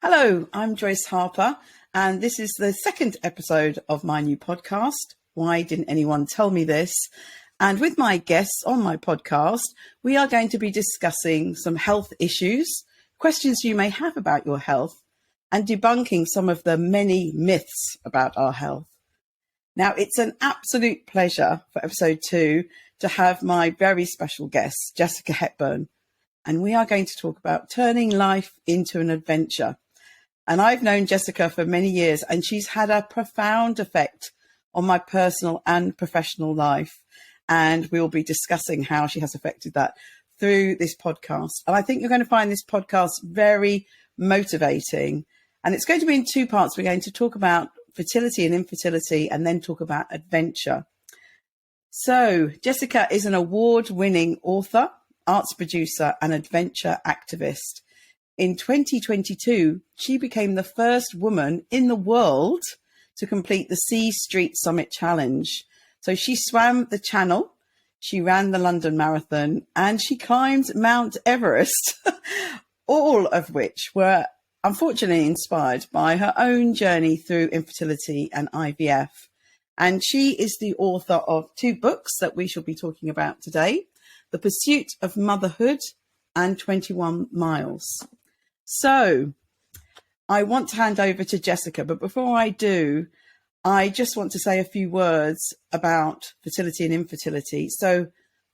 Hello, I'm Joyce Harper, and this is the second episode of my new podcast, Why Didn't Anyone Tell Me This? And with my guests on my podcast, we are going to be discussing some health issues, questions you may have about your health, and debunking some of the many myths about our health. Now, it's an absolute pleasure for episode 2 to have my very special guest, Jessica Hepburn, and we are going to talk about turning life into an adventure. And I've known Jessica for many years, and she's had a profound effect on my personal and professional life. And we'll be discussing how she has affected that through this podcast. And I think you're going to find this podcast very motivating. And it's going to be in 2 parts. We're going to talk about fertility and infertility, and then talk about adventure. So Jessica is an award-winning author, arts producer, and adventure activist. In 2022, she became the first woman in the world to complete the Sea Street Summit Challenge. So she swam the Channel, she ran the London Marathon, and she climbed Mount Everest, all of which were unfortunately inspired by her own journey through infertility and IVF. And she is the author of 2 books that we shall be talking about today, The Pursuit of Motherhood and 21 Miles. So I want to hand over to Jessica, but before I do, I just want to say a few words about fertility and infertility. So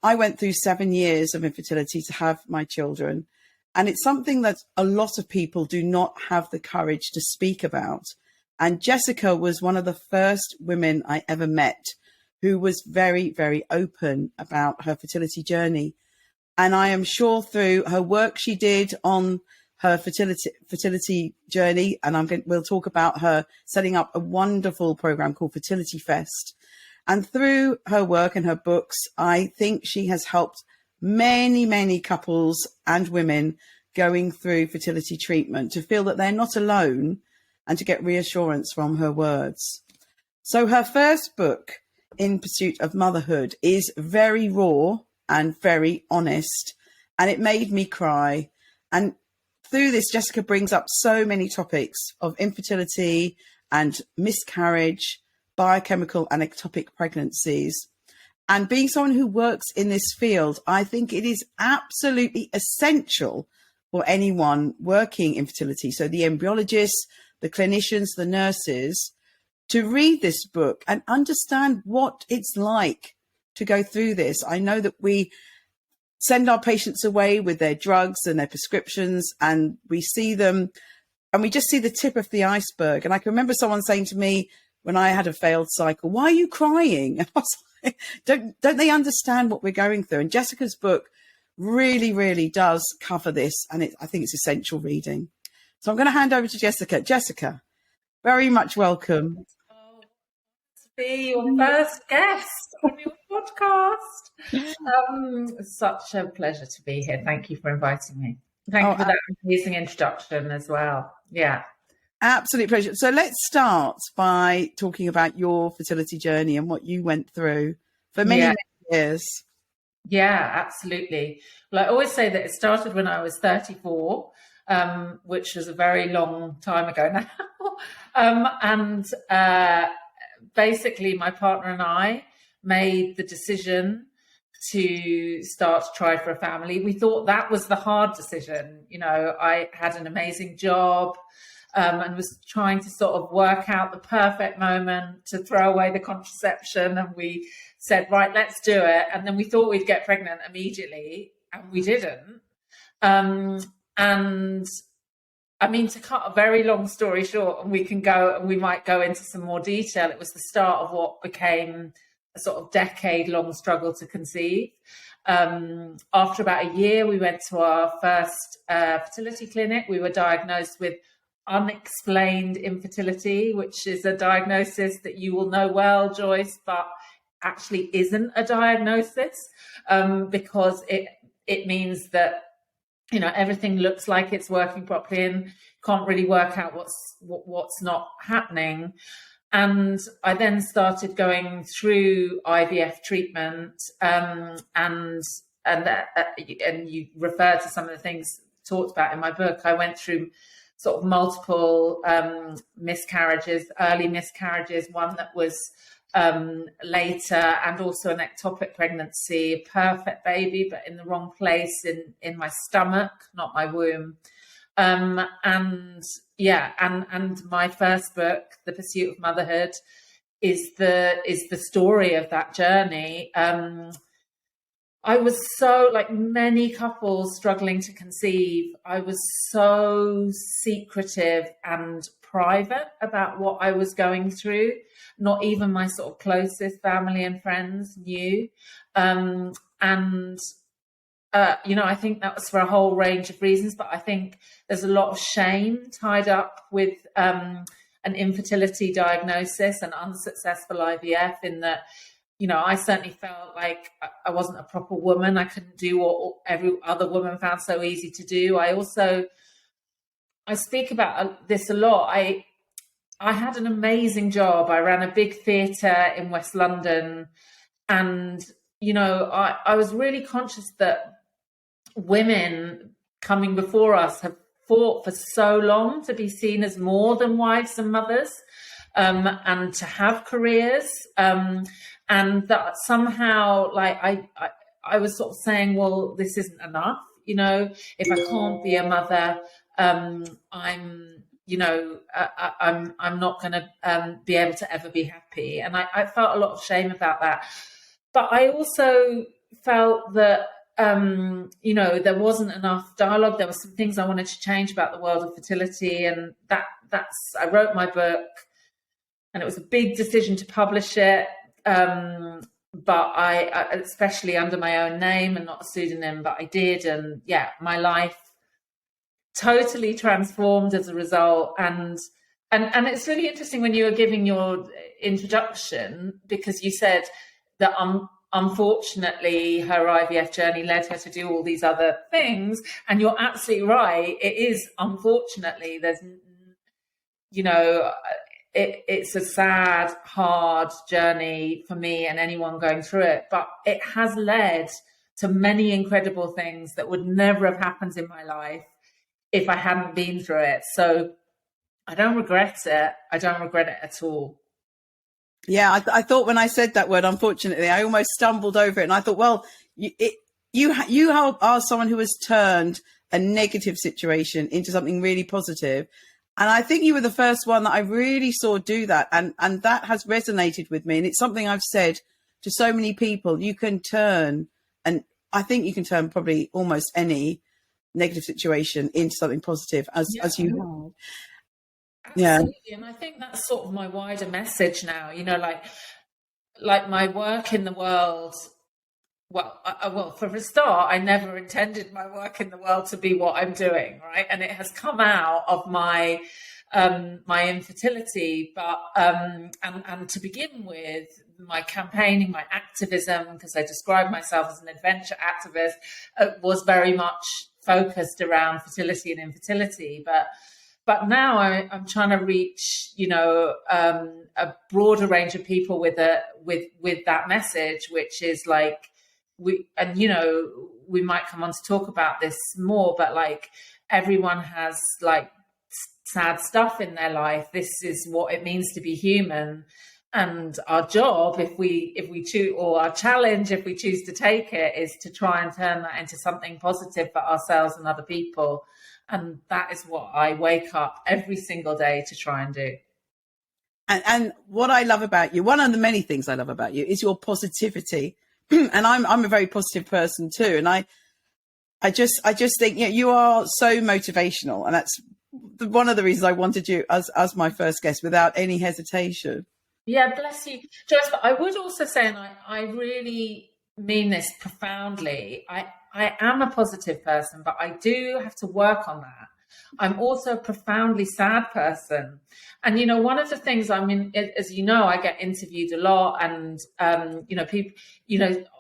I went through 7 years of infertility to have my children, and it's something that a lot of people do not have the courage to speak about. And Jessica was one of the first women I ever met who was very, very open about her fertility journey. And I am sure through her work she did on her fertility journey, and we'll talk about her setting up a wonderful program called Fertility Fest. And through her work and her books, I think she has helped many, many couples and women going through fertility treatment to feel that they're not alone and to get reassurance from her words. So her first book, In Pursuit of Motherhood, is very raw and very honest, and it made me cry. And through this, Jessica brings up so many topics of infertility and miscarriage, biochemical and ectopic pregnancies. And being someone who works in this field, I think it is absolutely essential for anyone working in fertility, so the embryologists, the clinicians, the nurses, to read this book and understand what it's like to go through this. I know that we send our patients away with their drugs and their prescriptions, and we see them and we just see the tip of the iceberg. And I can remember someone saying to me when I had a failed cycle, "Why are you crying?" And I was like, don't they understand what we're going through? And Jessica's book really, really does cover this, and I think it's essential reading. So I'm going to hand over to Jessica. Jessica, very much welcome. Be your first guest on your podcast. Such a pleasure to be here. Thank you for inviting me. Thank you for that amazing introduction as well. Yeah. Absolute pleasure. So let's start by talking about your fertility journey and what you went through for many years. Yeah, absolutely. Well, I always say that it started when I was 34, which was a very long time ago now. Basically, my partner and I made the decision to start to try for a family. We thought that was the hard decision. You know, I had an amazing job and was trying to sort of work out the perfect moment to throw away the contraception. And we said, right, let's do it. And then we thought we'd get pregnant immediately, and we didn't. And I mean, to cut a very long story short, and we might go into some more detail, it was the start of what became a sort of decade-long struggle to conceive. After about a year, we went to our first fertility clinic. We were diagnosed with unexplained infertility, which is a diagnosis that you will know well, Joyce, but actually isn't a diagnosis, because it means that, you know, everything looks like it's working properly and can't really work out what's not happening. And I then started going through IVF treatment, and you referred to some of the things talked about in my book. I went through sort of multiple miscarriages, early miscarriages, one that was later, and also an ectopic pregnancy, a perfect baby, but in the wrong place in my stomach, not my womb. And my first book, The Pursuit of Motherhood, is the story of that journey. I was so, like many couples struggling to conceive, I was so secretive and private about what I was going through. Not even my sort of closest family and friends knew. I think that was for a whole range of reasons, but I think there's a lot of shame tied up with an infertility diagnosis and unsuccessful IVF, in that, I certainly felt like I wasn't a proper woman. I couldn't do what every other woman found so easy to do. I speak about this a lot. I had an amazing job. I ran a big theatre in West London, and, I was really conscious that women coming before us have fought for so long to be seen as more than wives and mothers, and to have careers. And that somehow, like, I was sort of saying, well, this isn't enough. If I can't be a mother, I'm not going to be able to ever be happy. And I felt a lot of shame about that. But I also felt that, there wasn't enough dialogue. There were some things I wanted to change about the world of fertility. And I wrote my book, and it was a big decision to publish it. But I, especially under my own name and not a pseudonym, but I did. And my life totally transformed as a result. And it's really interesting when you were giving your introduction, because you said that unfortunately her IVF journey led her to do all these other things. And you're absolutely right. It is, unfortunately, it's a sad, hard journey for me and anyone going through it, but it has led to many incredible things that would never have happened in my life if I hadn't been through it. So I don't regret it. I don't regret it at all. Yeah, I thought when I said that word, unfortunately, I almost stumbled over it, and I thought, well, you are someone who has turned a negative situation into something really positive. And I think you were the first one that I really saw do that. And that has resonated with me. And it's something I've said to so many people. You can turn, and I think you can turn probably almost any negative situation into something positive, as you have. Absolutely. Yeah. And I think that's sort of my wider message now, like my work in the world. Well, for a start, I never intended my work in the world to be what I'm doing, right? And it has come out of my my infertility, but and to begin with, my campaigning, my activism, because I describe myself as an adventure activist, was very much focused around fertility and infertility. But now I'm trying to reach, a broader range of people with that message, which is like, we might come on to talk about this more, but like, everyone has like sad stuff in their life. This is what it means to be human, and our job, if we choose, or our challenge, if we choose to take it, is to try and turn that into something positive for ourselves and other people. And that is what I wake up every single day to try and do. And what I love about you, one of the many things I love about you, is your positivity. And I'm a very positive person too. And I just think, you are so motivational, and that's one of the reasons I wanted you as my first guest, without any hesitation. Yeah, bless you, Joyce. But I would also say, and I really mean this profoundly, I am a positive person, but I do have to work on that. I'm also a profoundly sad person. And, one of the things, as you know, I get interviewed a lot, and, people,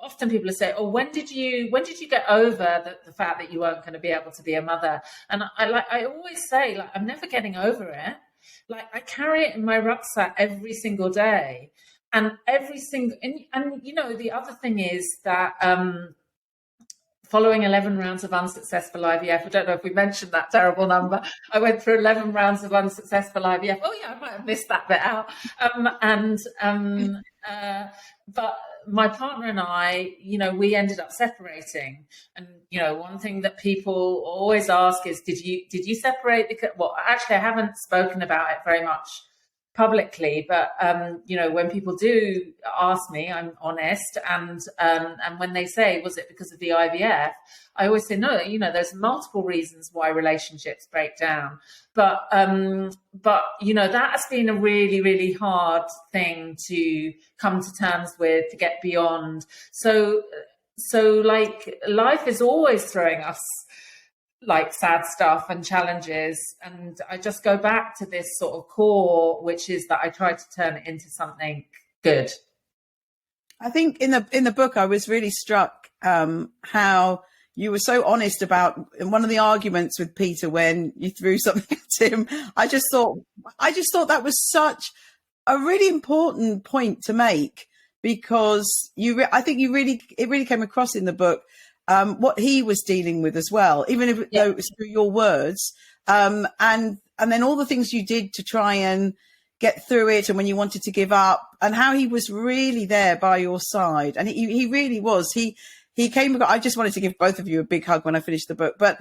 often people say, oh, when did you get over the fact that you weren't going to be able to be a mother? And I always say, like, I'm never getting over it. Like, I carry it in my rucksack every single day, and the other thing is that, following 11 rounds of unsuccessful IVF. I don't know if we mentioned that terrible number. I went through 11 rounds of unsuccessful IVF. Oh yeah, I might have missed that bit out. But my partner and I, we ended up separating. And, one thing that people always ask is, did you separate? Because, well, actually, I haven't spoken about it very much publicly, but when people do ask me, I'm honest, and when they say, was it because of the IVF, I always say no. There's multiple reasons why relationships break down, but that has been a really, really hard thing to come to terms with, to get beyond. So like, life is always throwing us like sad stuff and challenges, and I just go back to this sort of core, which is that I try to turn it into something good. I think in the book I was really struck how you were so honest about, in one of the arguments with Peter when you threw something at him. I just thought that was such a really important point to make, because I think it really came across in the book what he was dealing with as well, even though it was through your words, and then all the things you did to try and get through it, and when you wanted to give up, and how he was really there by your side, and he really was. He came. I just wanted to give both of you a big hug when I finished the book, but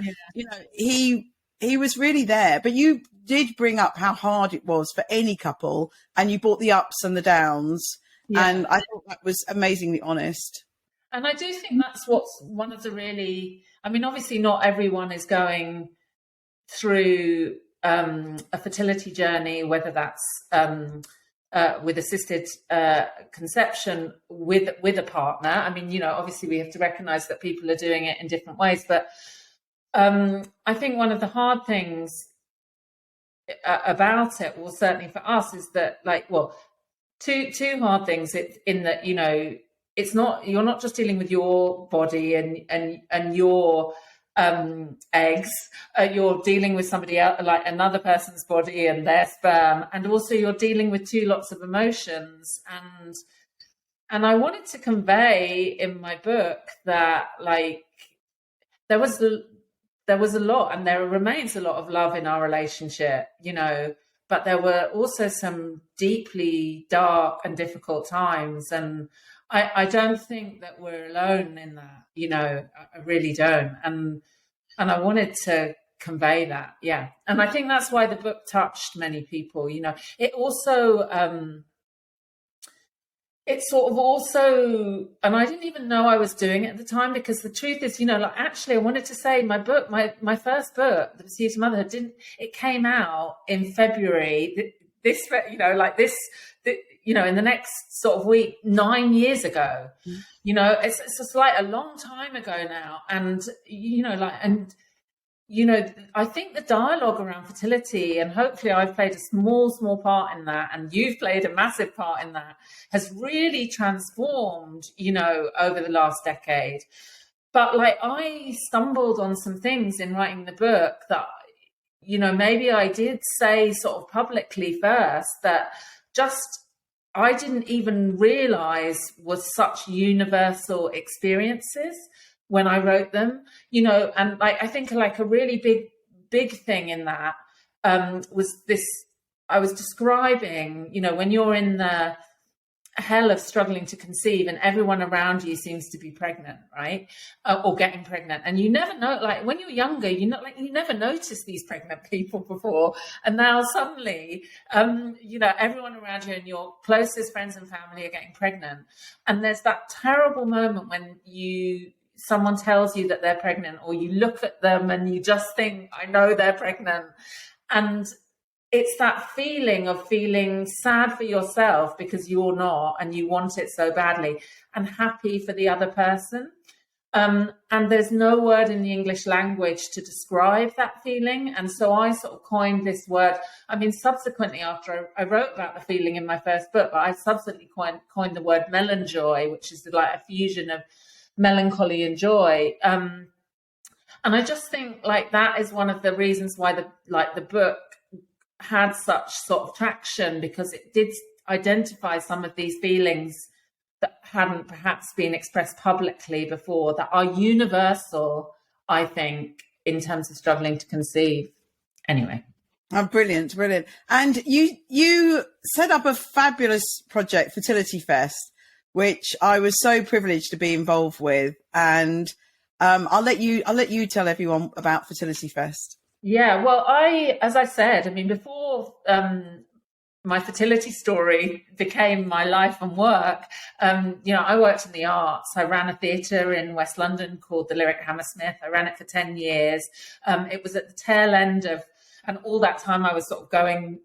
he was really there. But you did bring up how hard it was for any couple, and you brought the ups and the downs, and I thought that was amazingly honest. And I do think that's what's one of the really, obviously not everyone is going through a fertility journey, whether that's with assisted conception with a partner. Obviously we have to recognize that people are doing it in different ways. But I think one of the hard things about it, well, certainly for us, is that two hard things in that, it's not, you're not just dealing with your body and your eggs, you're dealing with somebody else, like another person's body and their sperm, and also you're dealing with two lots of emotions. And I wanted to convey in my book that there was a lot, and there remains a lot of love in our relationship, but there were also some deeply dark and difficult times, and I don't think that we're alone in that, I really don't. And I wanted to convey that. Yeah. And I think that's why the book touched many people, it also, it sort of also, and I didn't even know I was doing it at the time, because the truth is, actually I wanted to say my book, my first book, The Pursuit of Motherhood, it came out in February, in the next sort of week, 9 years ago. It's just like a long time ago now. And, I think the dialogue around fertility, and hopefully I've played a small part in that, and you've played a massive part in that, has really transformed, over the last decade. But I stumbled on some things in writing the book that, maybe I did say sort of publicly first, that just I didn't even realize was such universal experiences when I wrote them, and I think a really big thing in that was this. I was describing, when you're in the hell of struggling to conceive and everyone around you seems to be pregnant, right? Or getting pregnant. And you never know, when you're younger, you never noticed these pregnant people before. And now suddenly, everyone around you and your closest friends and family are getting pregnant. And there's that terrible moment when someone tells you that they're pregnant, or you look at them and you just think, I know they're pregnant. And it's that feeling of feeling sad for yourself because you're not, and you want it so badly, and happy for the other person. And there's no word in the English language to describe that feeling. And so I sort of coined this word. Subsequently, after I wrote about the feeling in my first book, but I subsequently coined the word melanjoy, which is a fusion of melancholy and joy. And I just think that is one of the reasons why the book had such sort of traction, because it did identify some of these feelings that hadn't perhaps been expressed publicly before, that are universal, I think, in terms of struggling to conceive. Anyway. Oh, brilliant. And you set up a fabulous project, Fertility Fest, which I was so privileged to be involved with. And I'll let you tell everyone about Fertility Fest. Yeah, well, as I said, I mean, before my fertility story became my life and work, I worked in the arts. I ran a theatre in West London called the Lyric Hammersmith. I ran it for 10 years. It was at the tail end of, and all that time I was sort of going,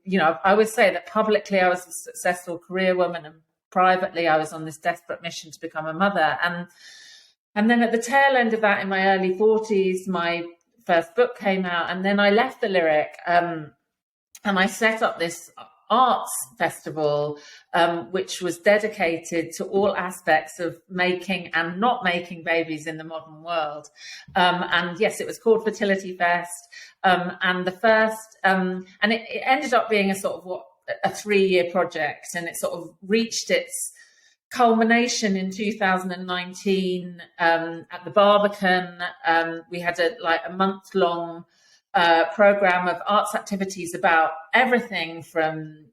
I would say that publicly I was a successful career woman, and privately I was on this desperate mission to become a mother. And then at the tail end of that, in my early 40s, my first book came out, and then I left the Lyric, and I set up this arts festival, which was dedicated to all aspects of making and not making babies in the modern world. And yes, it was called Fertility Fest. And the first, and it ended up being a sort of a 3-year project, and it sort of reached its culmination in 2019 at the Barbican. We had a month-long program of arts activities about everything from,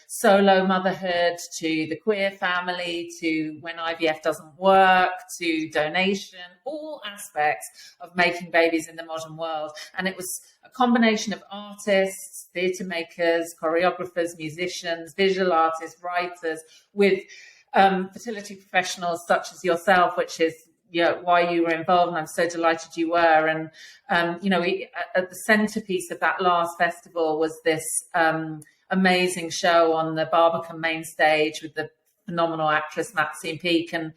solo motherhood to the queer family to when IVF doesn't work to donation, all aspects of making babies in the modern world. And it was a combination of artists, theatre makers, choreographers, musicians, visual artists, writers, with fertility professionals such as yourself, which is why you were involved, and I'm so delighted you were. And at the centerpiece of that last festival was this amazing show on the Barbican main stage with the phenomenal actress Maxine Peake, and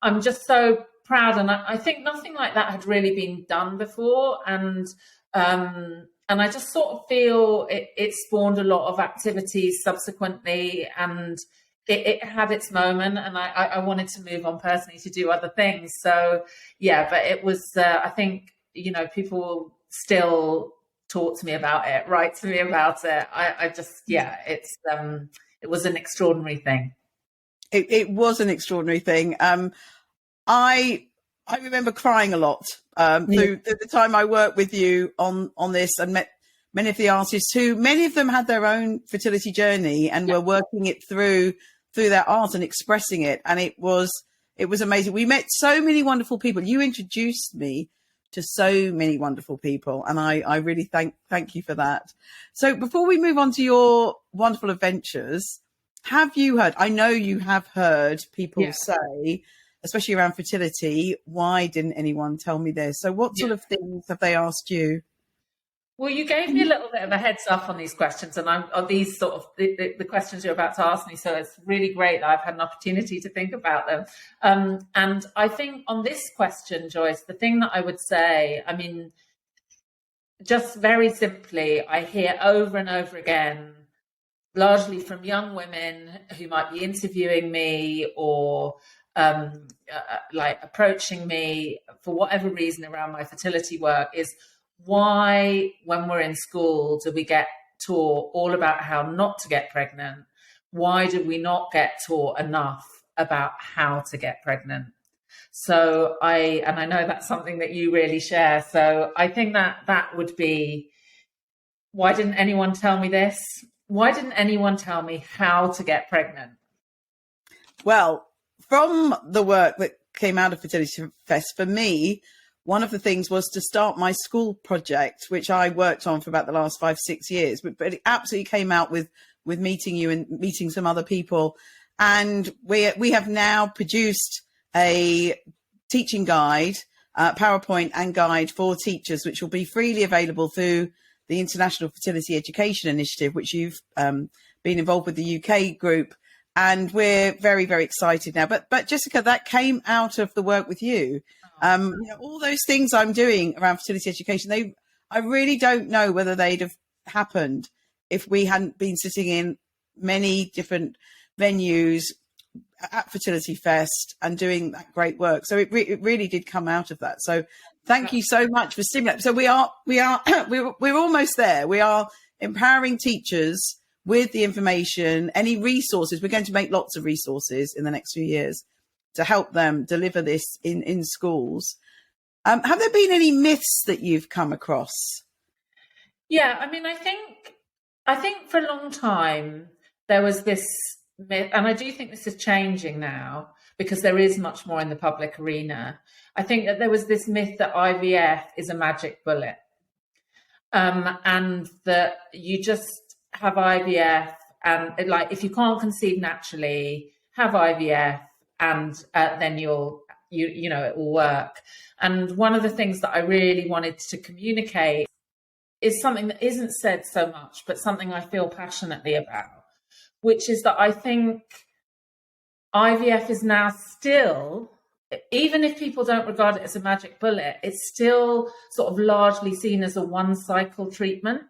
I'm just so proud. And I think nothing like that had really been done before, and I just sort of feel it spawned a lot of activities subsequently, and it had its moment, and I wanted to move on personally to do other things. So yeah, but it was, I think, people still talk to me about it, write to me about it. It was an extraordinary thing. It was an extraordinary thing. I remember crying a lot through the time I worked with you on this, and met many of the artists who, many of them had their own fertility journey and were working it through their art and expressing it. And it was amazing. We met so many wonderful people. You introduced me to so many wonderful people, and I really thank you for that. So before we move on to your wonderful adventures, have you heard, I know you have heard people say, especially around fertility, why didn't anyone tell me this? So what sort of things have they asked you? Well, you gave me a little bit of a heads up on these questions, and on these sort of the questions you're about to ask me. So it's really great that I've had an opportunity to think about them. And I think on this question, Joyce, the thing that I would say, I mean, just very simply, I hear over and over again, largely from young women who might be interviewing me or approaching me for whatever reason around my fertility work, is why, when we're in school, do we get taught all about how not to get pregnant? Why do we not get taught enough about how to get pregnant? So I know that's something that you really share. So I think that would be, why didn't anyone tell me this? Why didn't anyone tell me how to get pregnant? Well, from the work that came out of Fertility Fest, for me, one of the things was to start my school project, which I worked on for about the last 5-6 years. But it absolutely came out with meeting you and meeting some other people. And we have now produced a teaching guide, PowerPoint and guide for teachers, which will be freely available through the International Fertility Education Initiative, which you've been involved with the UK group. And we're very, very excited now. But Jessica, that came out of the work with you. All those things I'm doing around fertility education, I really don't know whether they'd have happened if we hadn't been sitting in many different venues at Fertility Fest and doing that great work. So it really did come out of that. So thank you so much for stimulating. So we're almost there. We are empowering teachers with the information, any resources. We're going to make lots of resources in the next few years to help them deliver this in schools. Have there been any myths that you've come across? Yeah, I mean, I think for a long time there was this myth, and I do think this is changing now because there is much more in the public arena. I think that there was this myth that IVF is a magic bullet, and that you just have IVF, and if you can't conceive naturally, have IVF, and then it will work. And one of the things that I really wanted to communicate is something that isn't said so much, but something I feel passionately about, which is that I think IVF is now still, even if people don't regard it as a magic bullet, it's still sort of largely seen as a one-cycle treatment.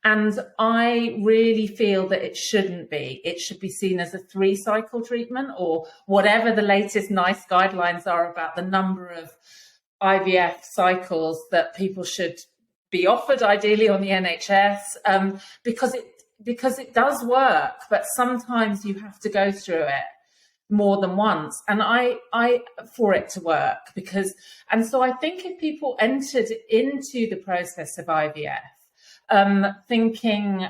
And I really feel that it shouldn't be. It should be seen as a 3-cycle treatment, or whatever the latest NICE guidelines are about the number of IVF cycles that people should be offered, ideally on the NHS, because it does work, but sometimes you have to go through it more than once, and I for it to work, and so I think if people entered into the process of IVF thinking,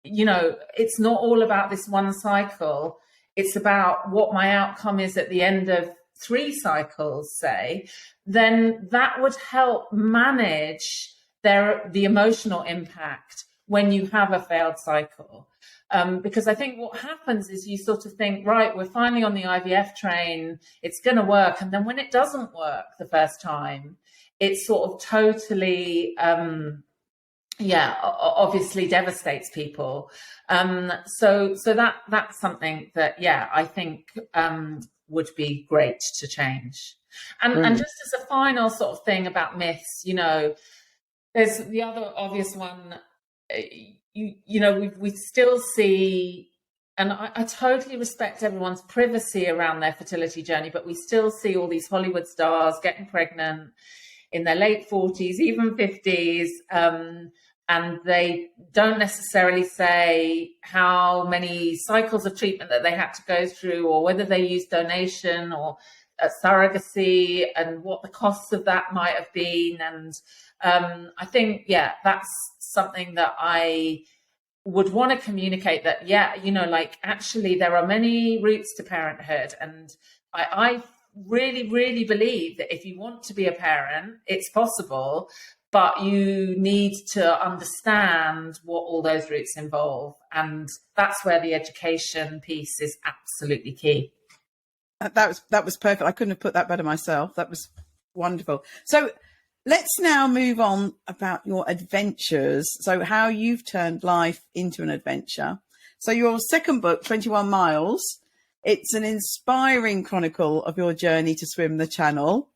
it's not all about this one cycle, it's about what my outcome is at the end of 3 cycles, say, then that would help manage the emotional impact when you have a failed cycle. Because I think what happens is you sort of think, right, we're finally on the IVF train, it's going to work. And then when it doesn't work the first time, it sort of totally, obviously devastates people. So that's something that, I think would be great to change. And just as a final sort of thing about myths, there's the other obvious one. We still see, and I totally respect everyone's privacy around their fertility journey, but we still see all these Hollywood stars getting pregnant in their late 40s, even 50s, and they don't necessarily say how many cycles of treatment that they had to go through, or whether they used donation or surrogacy, and what the costs of that might have been. And I think, that's something that I would want to communicate, that, actually there are many routes to parenthood. And I really, really believe that if you want to be a parent, it's possible, but you need to understand what all those routes involve. And that's where the education piece is absolutely key. That was perfect. I couldn't have put that better myself. That was wonderful. So let's now move on about your adventures. So how you've turned life into an adventure. So your second book, 21 Miles, it's an inspiring chronicle of your journey to swim the Channel,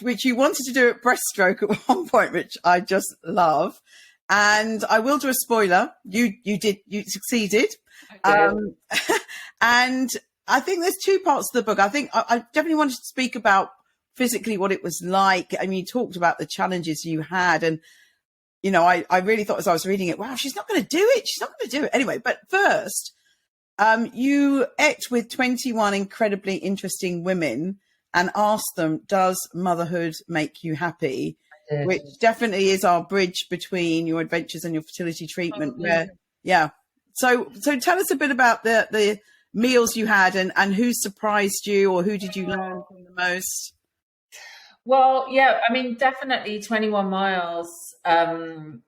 which you wanted to do at breaststroke at one point, which I just love. And I will do a spoiler. You succeeded. And I think there's 2 parts to the book. I think I definitely wanted to speak about physically what it was like. I mean, you talked about the challenges you had, and I really thought as I was reading it, wow, she's not going to do it. She's not going to do it anyway. But first, you ate with 21 incredibly interesting women and asked them, does motherhood make you happy? Which definitely is our bridge between your adventures and your fertility treatment. So tell us a bit about the meals you had, and who surprised you, or who did you learn from the most? Well, I mean, definitely 21 Miles, it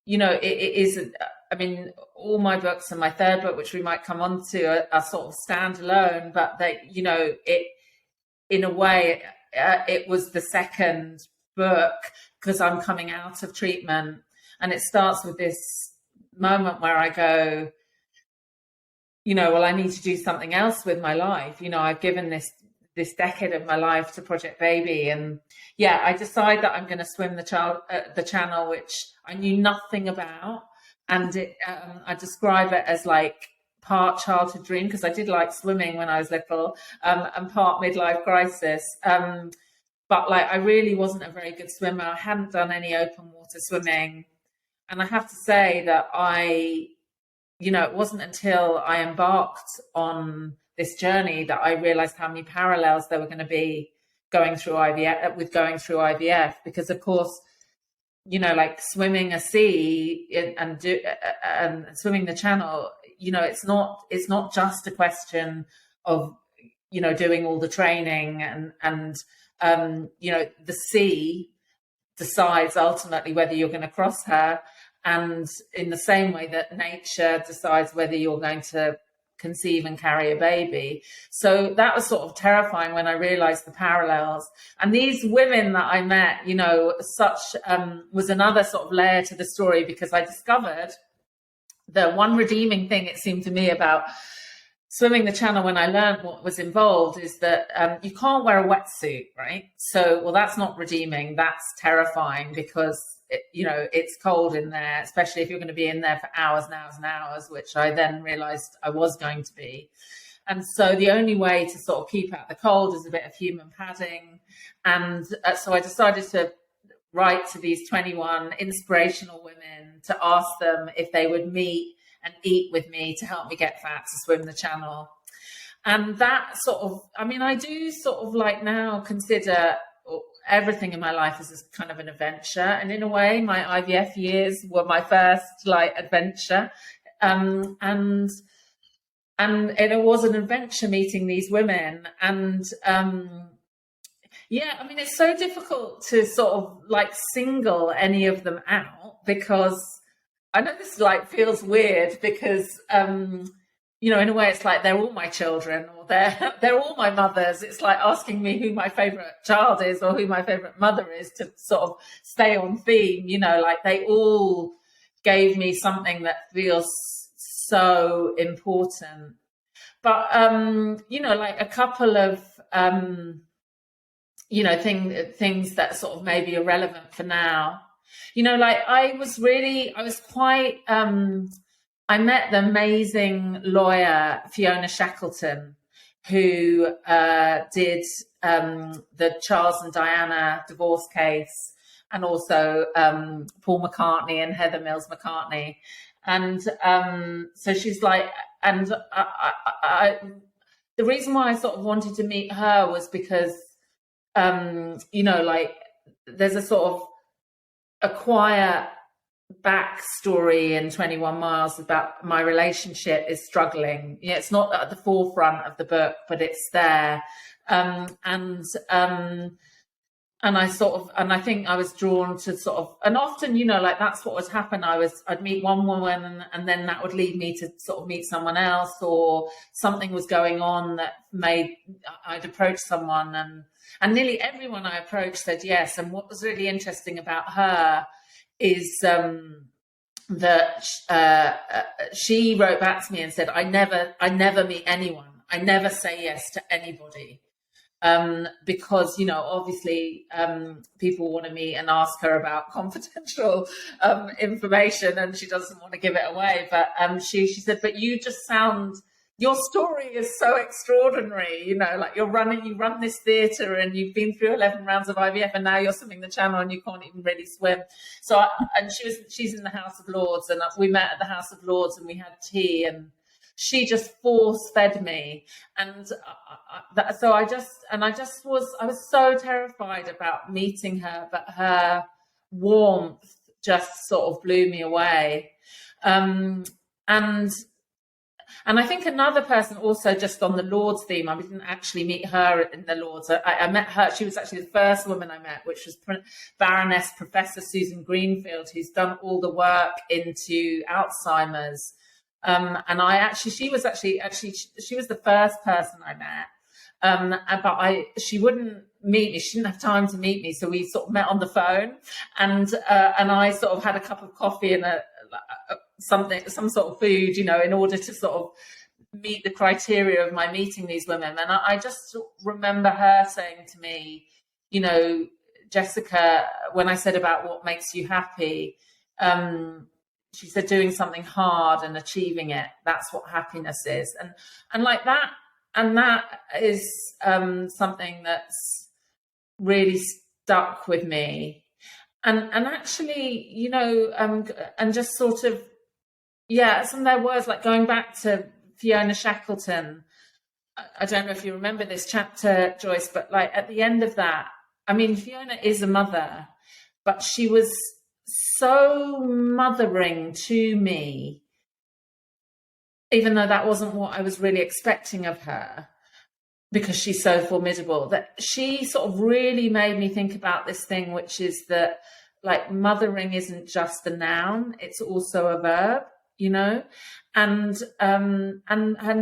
is, I mean, all my books, and my third book, which we might come on to, are sort of standalone, but they, it, in a way, it was the second book because I'm coming out of treatment, and it starts with this moment where I go, well, I need to do something else with my life. I've given this decade of my life to Project Baby, and I decide that I'm going to swim the Channel, which I knew nothing about, and I describe it as like part childhood dream, because I did like swimming when I was little, and part midlife crisis. But I really wasn't a very good swimmer. I hadn't done any open water swimming, and I have to say that I it wasn't until I embarked on this journey that I realized how many parallels there were going to be going through IVF, because of course, like swimming a sea and swimming the channel, it's not just a question of, doing all the training and the sea decides ultimately whether you're going to cross her. And in the same way that nature decides whether you're going to conceive and carry a baby. So that was sort of terrifying when I realized the parallels. And these women that I met, was another sort of layer to the story, because I discovered the one redeeming thing, it seemed to me, about swimming the channel when I learned what was involved is that you can't wear a wetsuit, right? So, well, that's not redeeming. That's terrifying, because it's cold in there, especially if you're going to be in there for hours and hours and hours, which I then realized I was going to be. And so the only way to sort of keep out the cold is a bit of human padding. And so I decided to write to these 21 inspirational women to ask them if they would meet and eat with me to help me get fat to swim the channel. And that sort of, I do sort of like now consider everything in my life as a kind of an adventure. And in a way, my IVF years were my first like adventure. And it was an adventure meeting these women. And it's so difficult to sort of like single any of them out, because I know this like feels weird, because in a way it's like they're all my children, or they're all my mothers. It's like asking me who my favorite child is or who my favorite mother is to sort of stay on theme. Like they all gave me something that feels so important. But like a couple of things that sort of maybe are relevant for now. Like I met the amazing lawyer Fiona Shackleton, who did the Charles and Diana divorce case, and also Paul McCartney and Heather Mills McCartney. And so she's like, and the reason why I sort of wanted to meet her was because, like there's a sort of a quiet backstory in 21 Miles about my relationship is struggling. It's not at the forefront of the book, but it's there. And I think I was drawn to sort of, and often, like that's what would happen. I'd meet one woman and then that would lead me to sort of meet someone else, or something was going on that made I'd approach someone, and nearly everyone I approached said yes. And what was really interesting about her is that she wrote back to me and said, I never meet anyone. I never say yes to anybody. Because, obviously people want to meet and ask her about confidential information, and she doesn't want to give it away. But she said, but you just sound, your story is so extraordinary, like you run this theatre and you've been through 11 rounds of IVF and now you're swimming the channel and you can't even really swim. So, she's in the House of Lords, and we met at the House of Lords and we had tea, and she just force fed me. And I was so terrified about meeting her, but her warmth just sort of blew me away. And I think another person also, just on the Lords theme, I didn't actually meet her in the Lords. I met her. She was actually the first woman I met, which was Baroness Professor Susan Greenfield, who's done all the work into Alzheimer's. And she was the first person I met. But she wouldn't meet me. She didn't have time to meet me. So we sort of met on the phone, and I sort of had a cup of coffee and some sort of food, in order to sort of meet the criteria of my meeting these women. And I just remember her saying to me, Jessica, when I said about what makes you happy, she said, doing something hard and achieving it, that's what happiness is. And like that, and that is something that's really stuck with me. And actually, and just sort of yeah, some of their words, like going back to Fiona Shackleton. I don't know if you remember this chapter, Joyce, but like at the end of that, I mean, Fiona is a mother, but she was so mothering to me, even though that wasn't what I was really expecting of her, because she's so formidable, that she sort of really made me think about this thing, which is that like mothering isn't just a noun, it's also a verb, you know, and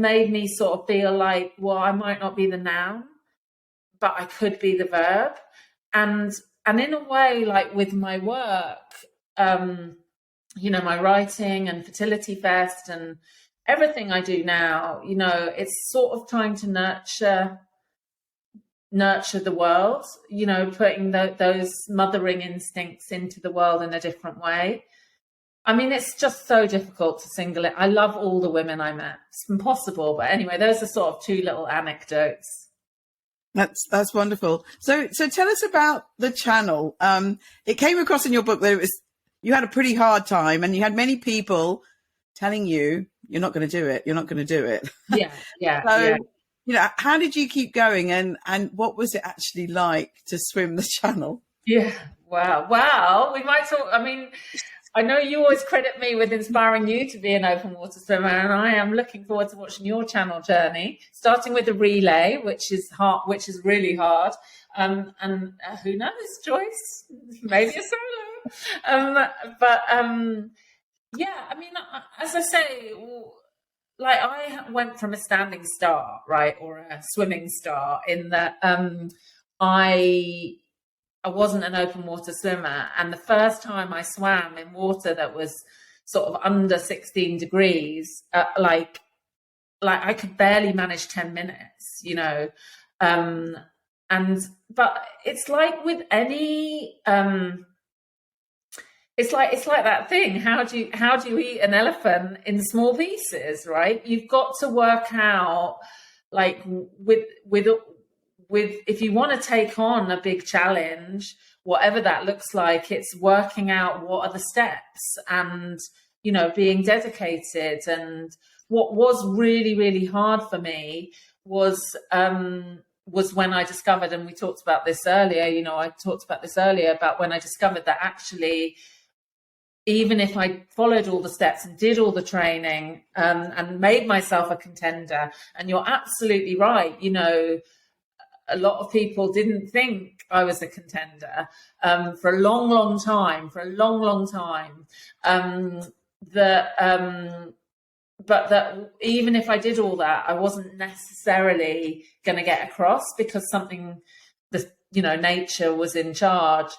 made me sort of feel like, well, I might not be the noun, but I could be the verb. And in a way, like with my work, you know, my writing and Fertility Fest and everything I do now, you know, it's sort of trying to nurture the world, you know, putting those mothering instincts into the world in a different way. I mean, it's just so difficult to single it. I love all the women I met. It's impossible. But anyway, those are sort of two little anecdotes. That's wonderful. So tell us about the channel. It came across in your book that you had a pretty hard time, and you had many people telling you you're not going to do it. You're not going to do it. Yeah. So, you know, how did you keep going, and what was it actually like to swim the channel? Yeah. Wow. We might talk. I mean, I know you always credit me with inspiring you to be an open water swimmer, and I am looking forward to watching your channel journey, starting with the relay, which is hard, which is really hard. And who knows, Joyce, maybe a solo. Yeah, I mean, as I say, like I went from a standing start, right, or a swimming start, in that I wasn't an open water swimmer. And the first time I swam in water that was sort of under 16 degrees, like I could barely manage 10 minutes, you know. But it's like with any, it's like that thing. How do you eat an elephant in small pieces, right? You've got to work out, like with if you want to take on a big challenge, whatever that looks like, it's working out what are the steps and, you know, being dedicated. And what was really, really hard for me was when I discovered, and we talked about this earlier, you know, I talked about this earlier about when I discovered that actually, even if I followed all the steps and did all the training and made myself a contender, and you're absolutely right, you know, a lot of people didn't think I was a contender for a long time. But that even if I did all that, I wasn't necessarily going to get across, because nature was in charge.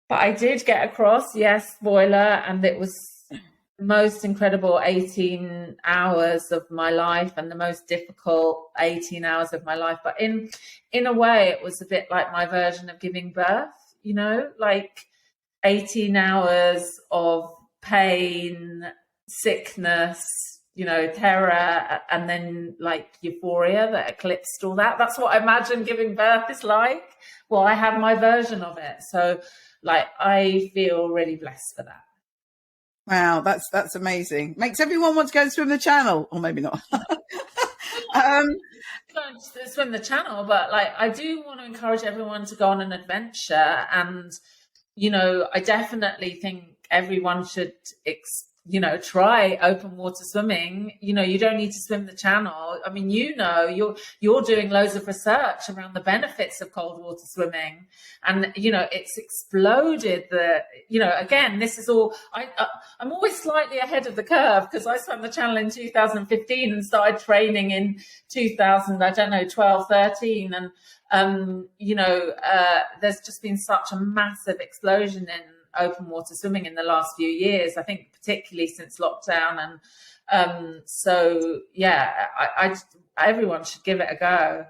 But I did get across, yes, spoiler, and it was the most incredible 18 hours of my life and the most difficult 18 hours of my life. But in a way, it was a bit like my version of giving birth, you know, like 18 hours of pain, sickness, you know, terror, and then like euphoria that eclipsed all that. That's what I imagine giving birth is like. Well, I have my version of it. So like, I feel really blessed for that. Wow, that's amazing. Makes everyone want to go and swim the channel, or maybe not. Swim the channel, but like I do want to encourage everyone to go on an adventure, and you know, I definitely think everyone should try open water swimming. You know, you don't need to swim the channel. I mean, you know, you're doing loads of research around the benefits of cold water swimming, and you know, it's exploded. Again, this is all. I'm always slightly ahead of the curve, because I swam the channel in 2015 and started training in 2012, 13, and there's just been such a massive explosion in open water swimming in the last few years, I think particularly since lockdown. And everyone should give it a go.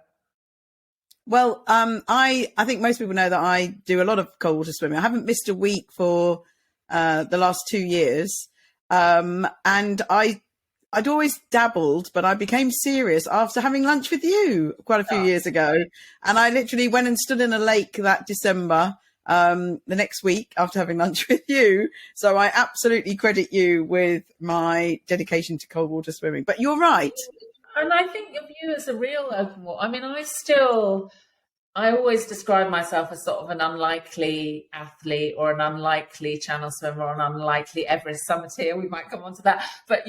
Well, I think most people know that I do a lot of cold water swimming. I haven't missed a week for the last 2 years. And I'd always dabbled, but I became serious after having lunch with you quite a few years ago. And I literally went and stood in a lake that December the next week after having lunch with you. So I absolutely credit you with my dedication to cold water swimming. But you're right. And I think of you as a real open water. I mean, I always describe myself as sort of an unlikely athlete or an unlikely channel swimmer or an unlikely Everest summiteer. We might come on to that. But,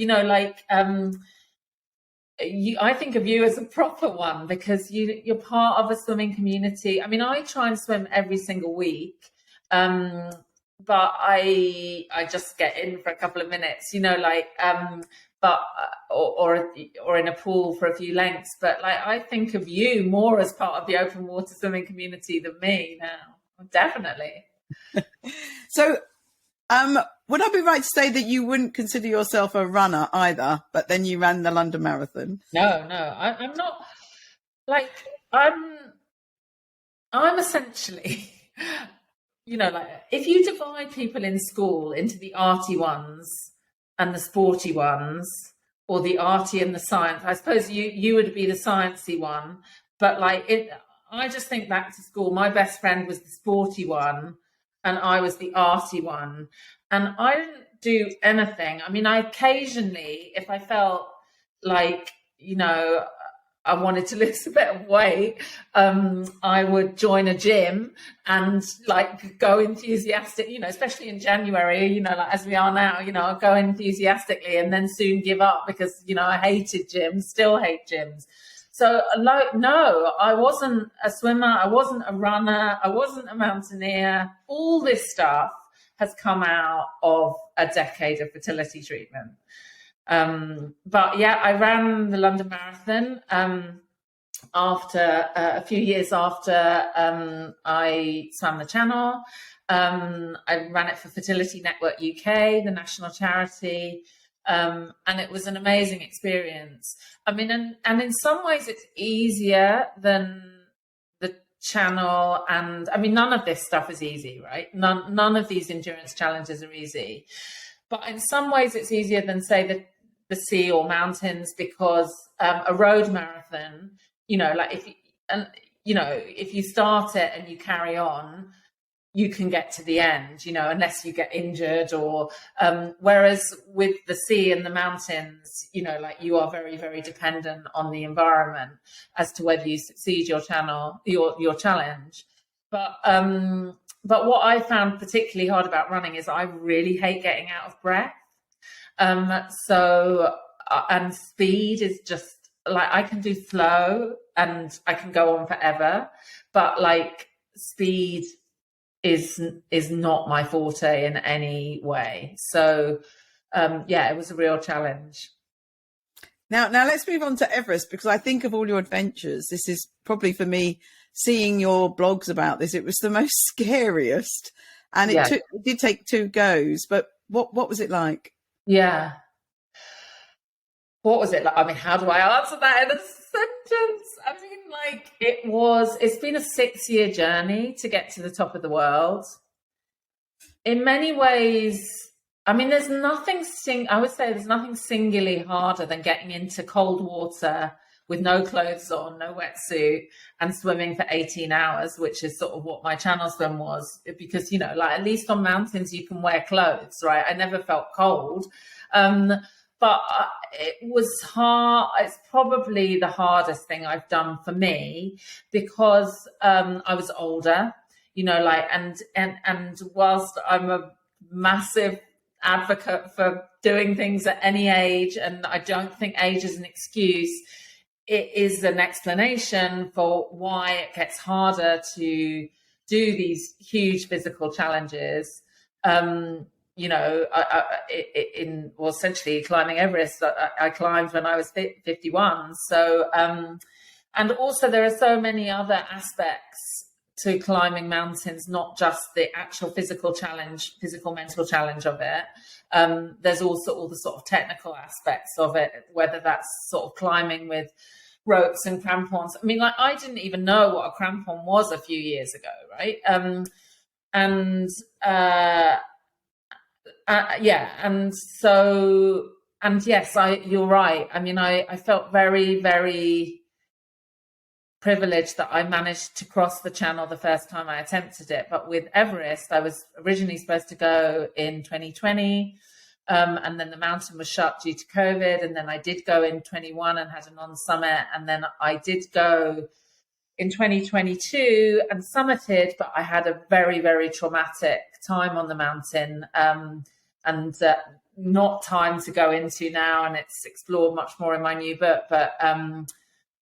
I think of you as a proper one because you're part of a swimming community. I mean, I try and swim every single week, but I just get in for a couple of minutes, but or in a pool for a few lengths. But I think of you more as part of the open water swimming community than me now, definitely. So, would I be right to say that you wouldn't consider yourself a runner either, but then you ran the London Marathon? No, I'm not. I'm essentially, if you divide people in school into the arty ones and the sporty ones, or the arty and the science, I suppose you would be the sciencey one. But I just think back to school. My best friend was the sporty one, and I was the arty one. And I didn't do anything. I mean, I occasionally, if I felt like, I wanted to lose a bit of weight, I would join a gym and go enthusiastic, especially in January, as we are now, I'll go enthusiastically and then soon give up because, I hated gyms, still hate gyms. So no, I wasn't a swimmer. I wasn't a runner. I wasn't a mountaineer. All this stuff has come out of a decade of fertility treatment. But yeah, I ran the London Marathon after a few years after I swam the Channel. I ran it for Fertility Network UK, the national charity, and it was an amazing experience. I mean, and in some ways it's easier than the Channel, and I mean, none of this stuff is easy, right? None of these endurance challenges are easy. But in some ways it's easier than, say, the sea or mountains, because a road marathon, if you start it and you carry on, you can get to the end, unless you get injured or whereas with the sea and the mountains, you are very, very dependent on the environment as to whether you succeed your challenge. But what I found particularly hard about running is I really hate getting out of breath. And speed is just I can do slow and I can go on forever, but speed is not my forte in any way. So it was a real challenge. Now let's move on to Everest, because I think of all your adventures, this is probably, for me, seeing your blogs about this, it was the most scariest, and it did take 2 goes. But what was it like? Yeah. What was it like? I mean, how do I answer that in a sentence? I mean, it's been a 6-year journey to get to the top of the world. In many ways, I mean, there's nothing singularly harder than getting into cold water with no clothes on, no wetsuit, and swimming for 18 hours, which is sort of what my Channel swim was, because, at least on mountains, you can wear clothes, right? I never felt cold. But it was hard. It's probably the hardest thing I've done for me, because I was older, and whilst I'm a massive advocate for doing things at any age, and I don't think age is an excuse, it is an explanation for why it gets harder to do these huge physical challenges. Essentially climbing Everest, I climbed when I was 51. So, and also there are so many other aspects to climbing mountains, not just the actual physical mental challenge of it. There's also all the sort of technical aspects of it, whether that's sort of climbing with ropes and crampons. I mean, I didn't even know what a crampon was a few years ago, right? Yes, you're right. I mean, I felt very, very privileged that I managed to cross the channel the first time I attempted it. But with Everest, I was originally supposed to go in 2020. And then the mountain was shut due to COVID. And then I did go in 21 and had a non-summit. And then I did go in 2022 and summited, but I had a very, very traumatic time on the mountain, and not time to go into now. And it's explored much more in my new book. But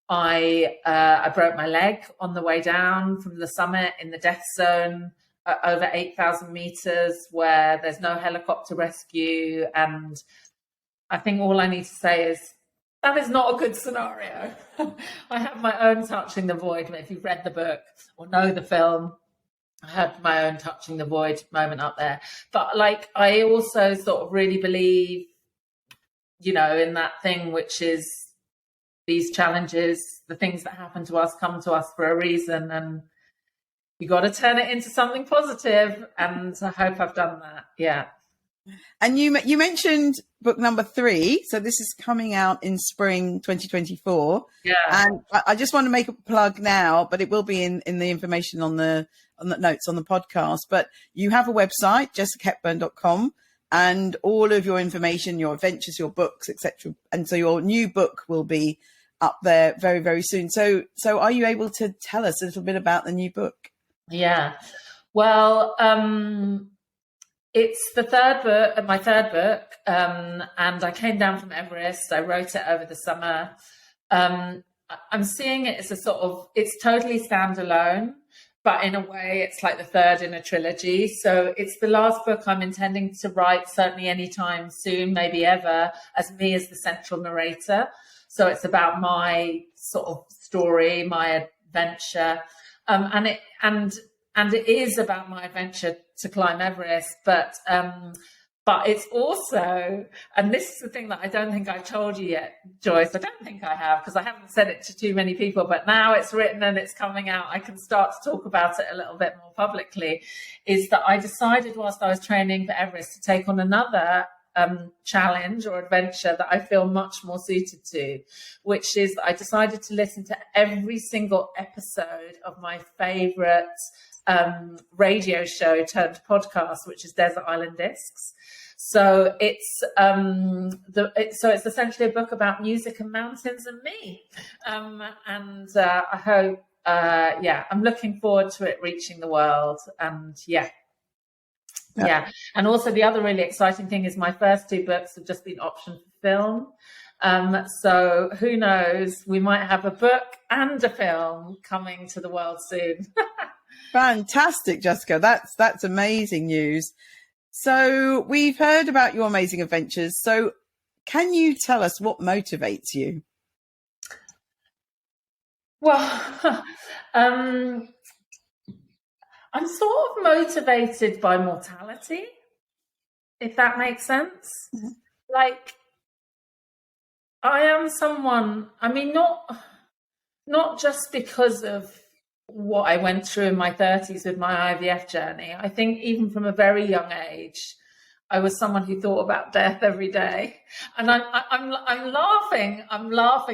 I broke my leg on the way down from the summit in the death zone, over 8,000 meters, where there's no helicopter rescue. And I think all I need to say is that is not a good scenario. I have my own Touching the Void. If you've read the book or know the film, I had my own Touching the Void moment up there. But like, I also sort of really believe, in that thing, which is these challenges, the things that happen to us come to us for a reason, and you got to turn it into something positive. And I hope I've done that. Yeah. And you mentioned book number 3. So this is coming out in spring 2024. Yeah. And I just want to make a plug now, but it will be in the information on the notes on the podcast. But you have a website, jessicahepburn.com, and all of your information, your adventures, your books, etc. And so your new book will be up there very, very soon. So are you able to tell us a little bit about the new book? Yeah. Well, it's the third book, my third book, and I came down from Everest. I wrote it over the summer. I'm seeing it as it's totally standalone, but in a way it's like the third in a trilogy. So it's the last book I'm intending to write, certainly anytime soon, maybe ever, as me as the central narrator. So it's about my sort of story, my adventure, and it is about my adventure to climb Everest, but it's also, and this is the thing that I don't think I've told you yet, Joyce. I don't think I have, because I haven't said it to too many people, but now it's written and it's coming out, I can start to talk about it a little bit more publicly, is that I decided whilst I was training for Everest to take on another challenge or adventure that I feel much more suited to, which is that I decided to listen to every single episode of my favourite radio show turned podcast, which is Desert Island Discs. So it's essentially a book about music and mountains and me, and I hope I'm looking forward to it reaching the world. And and also the other really exciting thing is my first 2 books have just been optioned for film. So who knows, we might have a book and a film coming to the world soon. Fantastic, Jessica. That's amazing news. So we've heard about your amazing adventures. So can you tell us what motivates you? Well, I'm sort of motivated by mortality, if that makes sense. Mm-hmm. Like, I am someone, I mean, not just because of what I went through in my 30s with my IVF journey. I think even from a very young age, I was someone who thought about death every day. And I'm laughing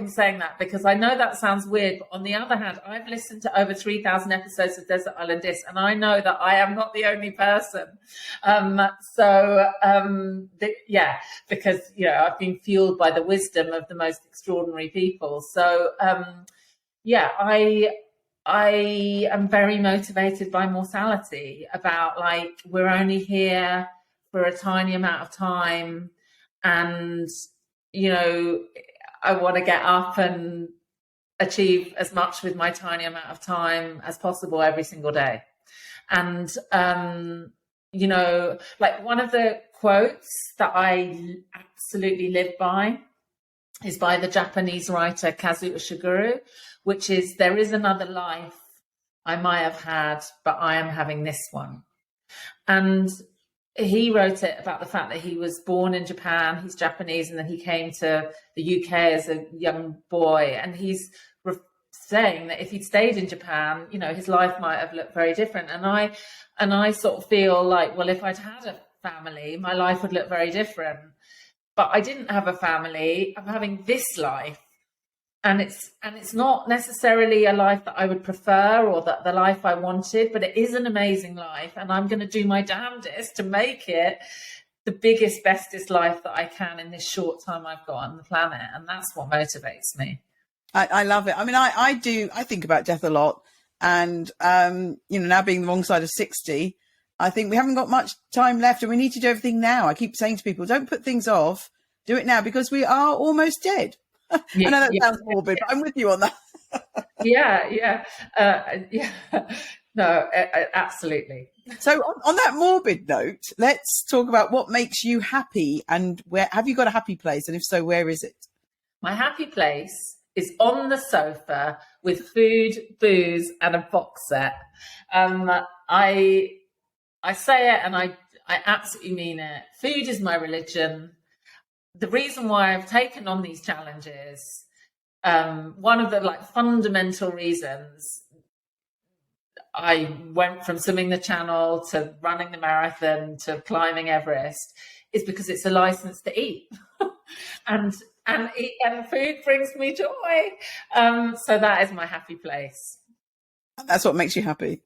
saying that, because I know that sounds weird, but on the other hand, I've listened to over 3,000 episodes of Desert Island Discs, and I know that I am not the only person. Because, I've been fueled by the wisdom of the most extraordinary people. So, I am very motivated by mortality, about like, we're only here for a tiny amount of time, and I want to get up and achieve as much with my tiny amount of time as possible every single day. And like, one of the quotes that I absolutely live by is by the Japanese writer Kazuo Ishiguro, which is, "There is another life I might have had, but I am having this one." And he wrote it about the fact that he was born in Japan, he's Japanese, and then he came to the UK as a young boy. And he's saying that if he'd stayed in Japan, his life might have looked very different. And I sort of feel like, well, if I'd had a family, my life would look very different. But I didn't have a family. I'm having this life. And it's not necessarily a life that I would prefer or that the life I wanted, but it is an amazing life, and I'm going to do my damnedest to make it the biggest, bestest life that I can in this short time I've got on the planet. And that's what motivates me. I love it. I mean, I think about death a lot, and now being the wrong side of 60, I think we haven't got much time left, and we need to do everything now. I keep saying to people, don't put things off, do it now, because we are almost dead. Yeah, I know that sounds morbid, but I'm with you on that. Yeah. No, absolutely. So on that morbid note, let's talk about what makes you happy, and where have you got a happy place? And if so, where is it? My happy place is on the sofa with food, booze, and a box set. I say it, and I absolutely mean it. Food is my religion. The reason why I've taken on these challenges, one of the fundamental reasons I went from swimming the Channel to running the marathon to climbing Everest, is because it's a license to eat, and food brings me joy. So that is my happy place. That's what makes you happy.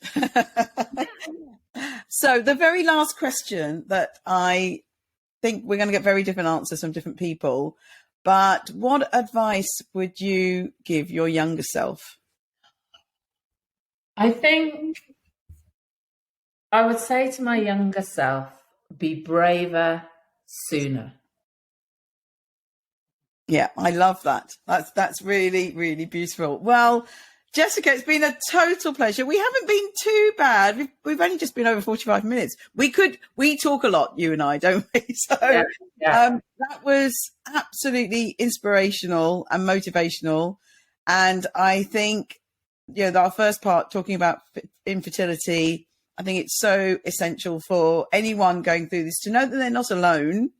So the very last question that I think we're going to get very different answers from different people, but what advice would you give your younger self? I think I would say to my younger self, be braver sooner. Yeah, I love that. That's really, really beautiful. Well, Jessica, it's been a total pleasure. We haven't been too bad. We've only just been over 45 minutes. We talk a lot, you and I, don't we? So that was absolutely inspirational and motivational. And I think, our first part talking about infertility, I think it's so essential for anyone going through this to know that they're not alone.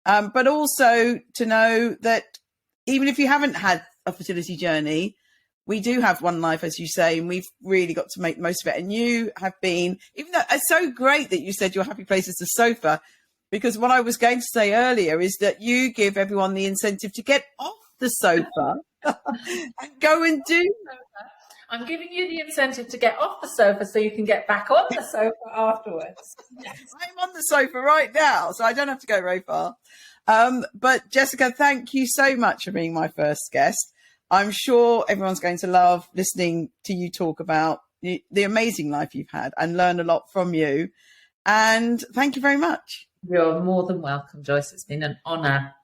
But also to know that even if you haven't had a fertility journey, we do have one life, as you say, and we've really got to make the most of it. And you have been, even though it's so great that you said your happy place is the sofa, because what I was going to say earlier is that you give everyone the incentive to get off the sofa and go and do. I'm giving you the incentive to get off the sofa so you can get back on the sofa afterwards. Yes, I'm on the sofa right now, so I don't have to go very far. But Jessica, thank you so much for being my first guest. I'm sure everyone's going to love listening to you talk about the amazing life you've had and learn a lot from you. And thank you very much. You're more than welcome, Joyce. It's been an honour.